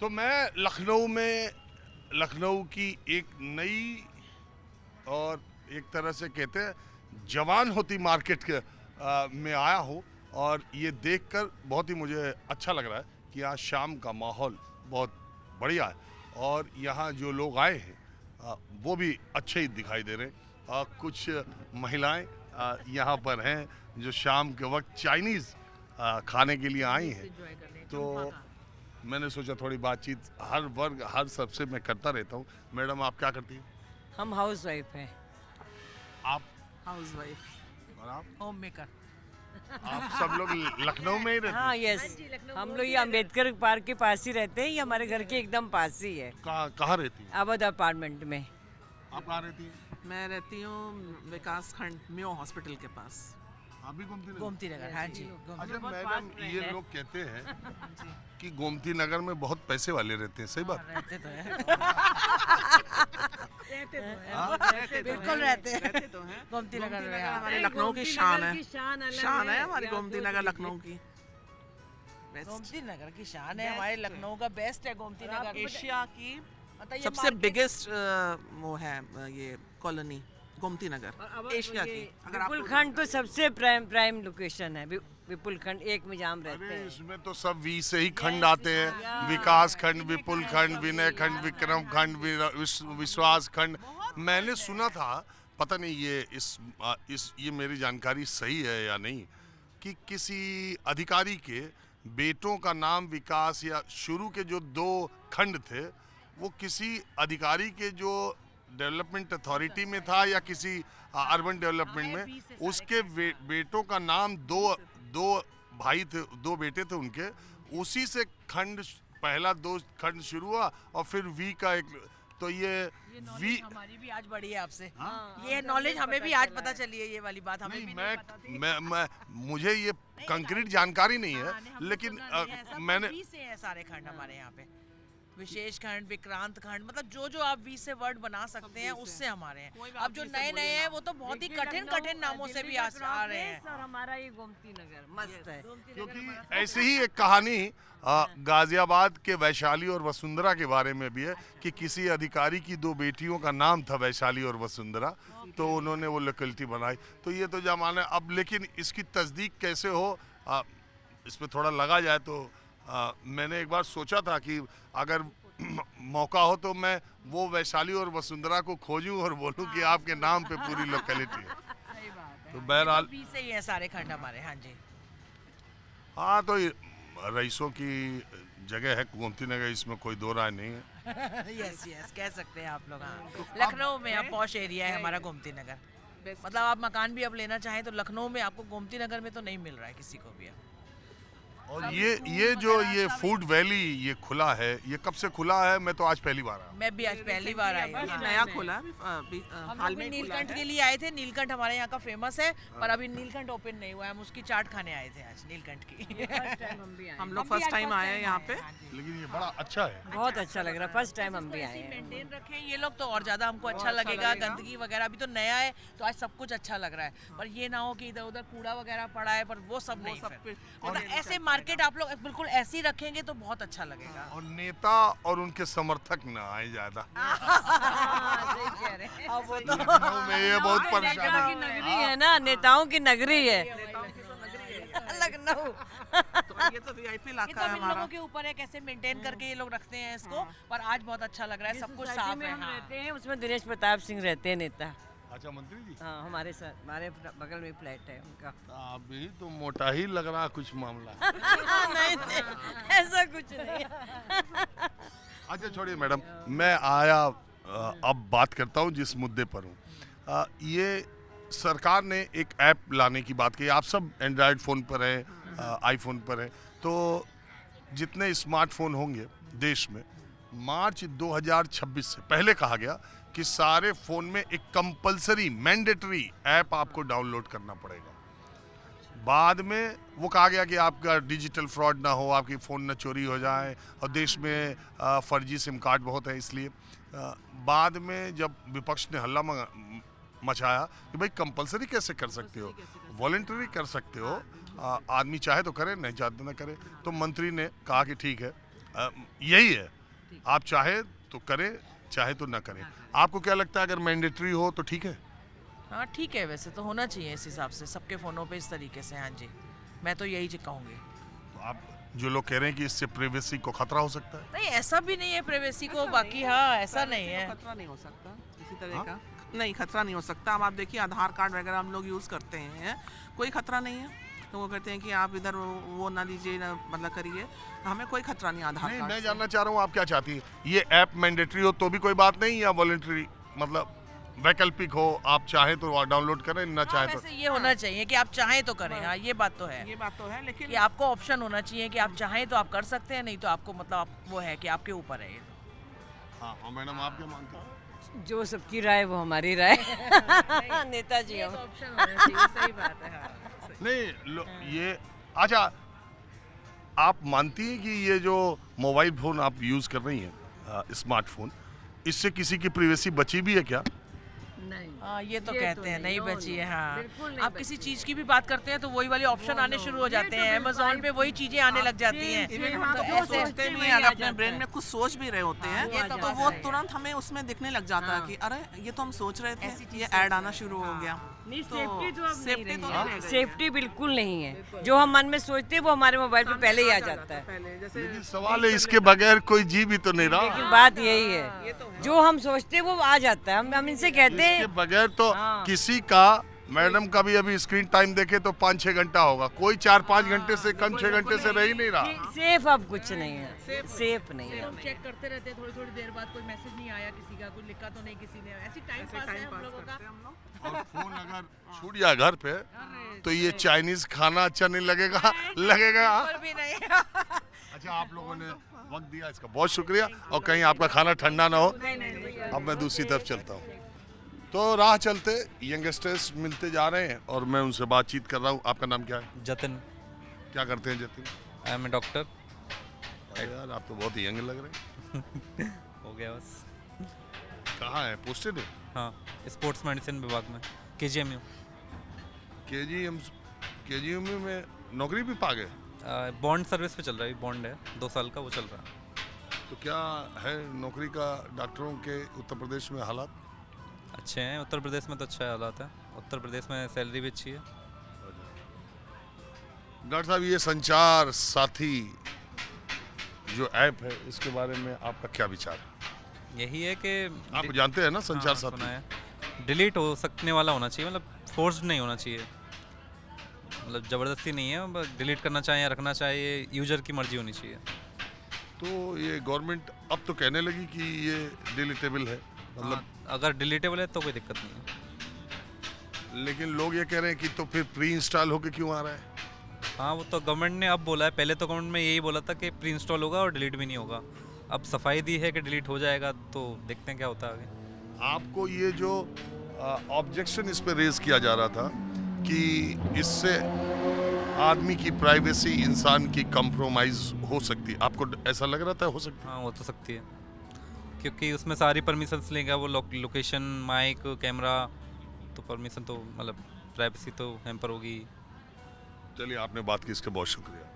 तो मैं लखनऊ की एक नई और एक तरह से कहते हैं जवान होती मार्केट में आया हूँ और ये देखकर बहुत ही मुझे अच्छा लग रहा है कि आज शाम का माहौल बहुत बढ़िया है और यहाँ जो लोग आए हैं वो भी अच्छे ही दिखाई दे रहे हैं। कुछ महिलाएं यहाँ पर हैं जो शाम के वक्त चाइनीज़ खाने के लिए आई हैं, तो मैंने सोचा थोड़ी बातचीत हर वर्ग हर सबसे मैं करता रहता हूँ। मैडम आप क्या करती हैं? हम हाउस वाइफ हैं। आप? हाउस वाइफ और आप? Home maker. आप सब लोग लखनऊ में ही रहते हैं? हाँ यस, हम लोग ये अम्बेडकर पार्क के पास ही रहते हैं। ये हमारे घर के एकदम पास ही है। कहाँ रहती हैं? अवध अपार्टमेंट में। आप कहाँ रहती हैं? मैं रहती हूँ विकास खंड मियो हॉस्पिटल के पास, आप भी गोमती नगर? गोमती नगर। हाँ जी, अच्छा मैडम, ये लोग कहते हैं कि गोमती नगर में बहुत पैसे वाले रहते हैं, सही बात? रहते तो हैं। बिल्कुल रहते रहते तो हैं। गोमती नगर में हमारे अरे, लखनऊ की गोमती शान नगर है। की शान अलग शान है है। हमारी या गोमती तो नगर चीज़ें। लखनऊ की। बेस्ट। गोमती नगर की शान है, हमारे लखनऊ का बेस्ट है गोमती नगर। एशिया की मतलब ये सबसे market- बिगेस्ट वो है ये कॉलोनी गोमती नगर एशिया की। अगर विपुल आपको खंड तो सबसे प्राइम लोकेशन है। विपुल खंड एक में जाम रहते अरे हैं। इसमें तो सब वी से ही खंड आते हैं, विकास खंड, विपुल खंड, विनय खंड, विक्रम खंड, विश्वास खंड। मैंने सुना था, पता नहीं ये ये मेरी जानकारी सही है या नहीं, कि किसी अधिकारी के बेटों का नाम विकास या शुरू के जो 2 खंड थे वो किसी अधिकारी के जो डेवलपमेंट अथॉरिटी में था या किसी अर्बन डेवलपमेंट में, उसके बेटों का नाम दो भाई थे, 2 बेटे थे उनके, उसी से खंड पहला 2 खंड शुरू हुआ और फिर वी का एक, तो ये वी हमारी भी आज बढ़ी है आपसे। हाँ? ये नॉलेज हमें भी आज पता चली है, ये वाली बात हमें नहीं, भी नहीं पता थी। मैं मुझे ये कंक्रीट जानकारी नहीं है, हाँ, नहीं, हमने लेकिन सुना नहीं है ऐसा, पर मैंने वी से है सारे खंड हमारे यहाँ पे। विशेष खंड, विक्रांत खंड, मतलब जो आप वी से वर्ड बना सकते हैं उससे हमारे हैं। कोई भी अब आप जो वी से नए बोलिए हैं ना। वो तो बहुत ही देखिए, कठिन लखनऊ, नामों से भी दिल्ली का आ रहे हैं। क्रॉस और हमारा ये गोमती नगर मस्त है। क्योंकि ऐसी ही एक कहानी गाजियाबाद के वैशाली और वसुंधरा के बारे में भी है कि किसी अधिकारी की 2 बेटियों का नाम था वैशाली और वसुंधरा, तो उन्होंने वो लोकेलिटी बनाई। तो ये तो जमाना अब, लेकिन इसकी तस्दीक कैसे हो इस पे थोड़ा लगा जाए तो मैंने एक बार सोचा था कि अगर मौका हो तो मैं वो वैशाली और वसुंधरा को खोजूं और बोलूं कि आपके नाम पे पूरी लोकेलिटी है। सही बात है। तो बहरहाल वी से ही है सारे खंड हमारे। हाँ जी। हाँ, तो रईसों की जगह है गोमती नगर, इसमें कोई 2 राय नहीं है। यस यस, कह सकते हैं आप लोग। हाँ, लखनऊ में अब पॉश एरिया है हमारा गोमती नगर। मतलब आप मकान भी अब लेना चाहें तो लखनऊ में आपको गोमती नगर में तो नहीं मिल रहा है किसी को भी अब। और ये जो ये फूड वैली ये खुला है, ये कब से खुला है? मैं तो आज पहली बार आया। मैं भी आज पहली बार आई हूँ। ये हाँ। नया खुला है अभी, हम हाल लोग भी में खुला नीलकंठ है। के लिए आए थे। नीलकंठ हमारे यहाँ का फेमस है, पर अभी नीलकंठ ओपन नहीं हुआ है। हम उसकी चाट खाने आए थे आज, नीलकंठ की। हम लोग फर्स्ट टाइम आए हैं यहाँ पे। लेकिन ये बड़ा अच्छा है। बहुत अच्छा लग रहा है। फर्स्ट टाइम हम भी आए हैं। मेंटेन रखें ये लोग तो और ज्यादा हमको अच्छा लगेगा। गंदगी वगैरह अभी तो नया है तो आज सब कुछ अच्छा लग रहा है, पर ये ना हो कि इधर उधर कूड़ा वगैरह पड़ा है, पर वो सब नहीं। सब फिर पे मतलब ऐसे मार्केट आप लोग बिल्कुल ऐसे ही रखेंगे तो बहुत अच्छा लगेगा। और नेता और उनके समर्थक ना आए ज्यादा। अब वो तो लखनऊ में ये बहुत नेताओं परेशान की नगरी है ना, नेताओं की नगरी है लखनऊ। तो ये तो वीआईपी ये इलाका तो है इन हमारा। लोगों के ऊपर है कैसे मेंटेन करके ये लोग रखते हैं इसको, पर आज बहुत अच्छा लग रहा है, सब कुछ सोसाइटी साफ में है। हम हाँ। रहते हैं, उसमें दिनेश प्रताप सिंह रहते हैं नेता। अच्छा मंत्री जी, हाँ, हमारे साथ, हमारे बगल में फ्लैट है उनका। अभी तो मोटा ही लग रहा कुछ मामला। नहीं नहीं, ऐसा कुछ नहीं। अच्छा छोड़िए मैडम, मैं आया अब बात करता हूँ जिस मुद्दे पर हूँ। ये सरकार ने एक ऐप लाने की बात की। आप सब एंड्रॉयड फ़ोन पर हैं, आईफोन पर हैं, तो जितने स्मार्टफोन होंगे देश में, मार्च 2026 से पहले कहा गया कि सारे फ़ोन में एक कंपलसरी मैंडेटरी ऐप आपको डाउनलोड करना पड़ेगा। बाद में वो कहा गया कि आपका डिजिटल फ्रॉड ना हो, आपकी फ़ोन ना चोरी हो जाए, और देश में फर्जी सिम कार्ड बहुत है, इसलिए बाद में जब विपक्ष ने हल्ला मचाया कि भाई कंपलसरी कैसे कर सकते हो, वॉलंटरी कर सकते हो, आदमी चाहे तो करे नहीं चाहे तो ना करे, तो मंत्री ने कहा कि ठीक है यही है, आप चाहे तो करें, चाहे तो ना करें। आपको क्या लगता है अगर मैंडेटरी हो तो ठीक है? हाँ ठीक है, वैसे तो होना चाहिए इस हिसाब से सबके फ़ोनों पे इस तरीके से। हाँ जी, मैं तो यही कहूँगी। तो आप जो लोग कह रहे हैं कि इससे प्राइवेसी को खतरा हो सकता है, नहीं, ऐसा भी नहीं है प्राइवेसी को, बाकी हाँ ऐसा नहीं है। खतरा नहीं हो सकता किसी तरह का, नहीं खतरा नहीं हो सकता। अब आप देखिए आधार कार्ड वगैरह हम लोग यूज़ करते हैं, कोई खतरा नहीं है। तो वो कहते हैं कि आप इधर वो ना लीजिए ना, मतलब करिए, हमें कोई खतरा नहीं आधार नहीं कार्ड मैं से। जानना चाह रहा हूँ आप क्या चाहती हैं, ये ऐप मैंडेटरी हो तो भी कोई बात नहीं, या वॉलंटरी मतलब वैकल्पिक हो, आप चाहें तो डाउनलोड करें, ना हाँ, चाहे तो? वैसे ये होना चाहिए कि आप चाहें तो करें। हाँ ये बात तो है ये बात तो है, लेकिन कि आपको ऑप्शन होना चाहिए कि आप चाहें तो आप कर सकते हैं, नहीं तो आपको मतलब वो है कि आपके ऊपर है ये तो। हाँ मैडम, आप क्या मानते हैं? जो सबकी राय वो हमारी राय। नेताजी ये हम। तो ऑप्शन होना चाहिए, सही बात है। हाँ, सही। नहीं ये अच्छा, आप मानती हैं कि ये जो मोबाइल फ़ोन आप यूज़ कर रही हैं, स्मार्टफोन, इससे किसी की प्राइवेसी बची भी है क्या? नहीं, हाँ ये तो ये कहते तो हैं नहीं, नहीं नो, बची नो, है। हाँ बिल्कुल नहीं आप बची किसी है। चीज की भी बात करते हैं तो वही वाले ऑप्शन आने शुरू हो जाते हैं, अमेजोन पे वही चीजें आने लग जाती हैं। इवन सेम, हम तो तो ऐसे सोचते सोचते भी हुए हैं, आ अगर अपने जाता ब्रेन है। में कुछ सोच भी रहे होते हैं, ये तो तो बात वो सही है। तुरंत हमें उसमें दिखने लग जाता है हाँ। कि अरे ये तो हम सोच रहे ऐसी थे, चीज़ ये से ऐड आना होती है। शुरू हो गया। नहीं, तो सेफ्टी तो अब नहीं सेफ्टी तो रही नहीं है। रह गई सेफ्टी बिल्कुल नहीं है। जो हम मन में सोचते हैं वो हमारे मोबाइल पे पहले ही आ जाता है। पहले जैसे लेकिन सवाल है, इसके बगैर कोई जी भी तो नहीं रहा। लेकिन बात यही है, जो हम सोचते हैं वो आ जाता है। हम इनसे कहते इसके हैं बगैर तो हाँ। किसी का, मैडम का भी अभी स्क्रीन टाइम देखे तो 5-6 घंटा होगा, कोई 4-5 घंटे से कम 6 घंटे से रह ही नहीं रहा। कि सेफ अब कुछ नहीं है, सेफ नहीं है। हम चेक करते रहते हैं, थोड़ी थोड़ी देर बाद कोई मैसेज नहीं आया किसी का, कोई लिखा तो नहीं किसी ने, ऐसी टाइम पास है हम लोगों का। और फोन अगर छूट जाए घर पे तो ये चाइनीज खाना अच्छा नहीं लगेगा, लगेगा। बिल्कुल भी नहीं। अच्छा, आप लोगों ने वक्त दिया, इसका बहुत शुक्रिया, और कहीं आपका खाना ठंडा ना हो। अब मैं दूसरी तरफ चलता हूँ। तो राह चलते यंगस्टर्स मिलते जा रहे हैं और मैं उनसे बातचीत कर रहा हूँ। आपका नाम क्या है? जतिन। क्या करते हैं Jatin? I am a doctor. अरे यार, आप तो बहुत यंग लग रहे हैं। हो गया बस। कहाँ है पोस्टेड है? हाँ, स्पोर्ट्स मेडिसिन विभाग में, KGMU। KGMU में नौकरी भी पा गए? बॉन्ड सर्विस पे चल रहा है, बॉन्ड है 2 साल का, वो चल रहा है। तो क्या है नौकरी का डॉक्टरों के उत्तर प्रदेश में हालात? अच्छे हैं, उत्तर प्रदेश में तो अच्छा हालात है, उत्तर प्रदेश में सैलरी भी अच्छी है। डॉक्टर साहब, ये संचार साथी जो ऐप है, इसके बारे में आपका क्या विचार है? यही है कि आप जानते हैं ना संचार हाँ, सुना साथी? है। डिलीट हो सकने वाला होना चाहिए, मतलब फोर्स्ड नहीं होना चाहिए, मतलब ज़बरदस्ती नहीं है, बस डिलीट करना चाहे या रखना चाहिए, यूजर की मर्जी होनी चाहिए। तो ये गवर्नमेंट अब तो कहने लगी कि ये डिलीटेबल है, मतलब हाँ, अगर डिलीटेबल है तो कोई दिक्कत नहीं है। लेकिन लोग ये कह रहे हैं कि तो फिर प्री इंस्टॉल होके क्यों आ रहा है? हाँ, वो तो गवर्नमेंट ने अब बोला है, पहले तो गवर्नमेंट में यही बोला था कि प्री इंस्टॉल होगा और डिलीट भी नहीं होगा। अब सफाई दी है कि डिलीट हो जाएगा, तो देखते हैं क्या होता है आगे। आपको ये जो ऑब्जेक्शन इस पे रेज किया जा रहा था कि इससे आदमी की प्राइवेसी, इंसान की कंप्रोमाइज हो सकती है, आपको ऐसा लग रहा था हो सकती है? हाँ, हो तो सकती है, क्योंकि उसमें सारी परमिशंस लेगा वो, लोकेशन, माइक, कैमरा, तो परमिशन तो मतलब प्राइवेसी तो हैम्पर होगी। चलिए, आपने बात की, इसके बहुत शुक्रिया।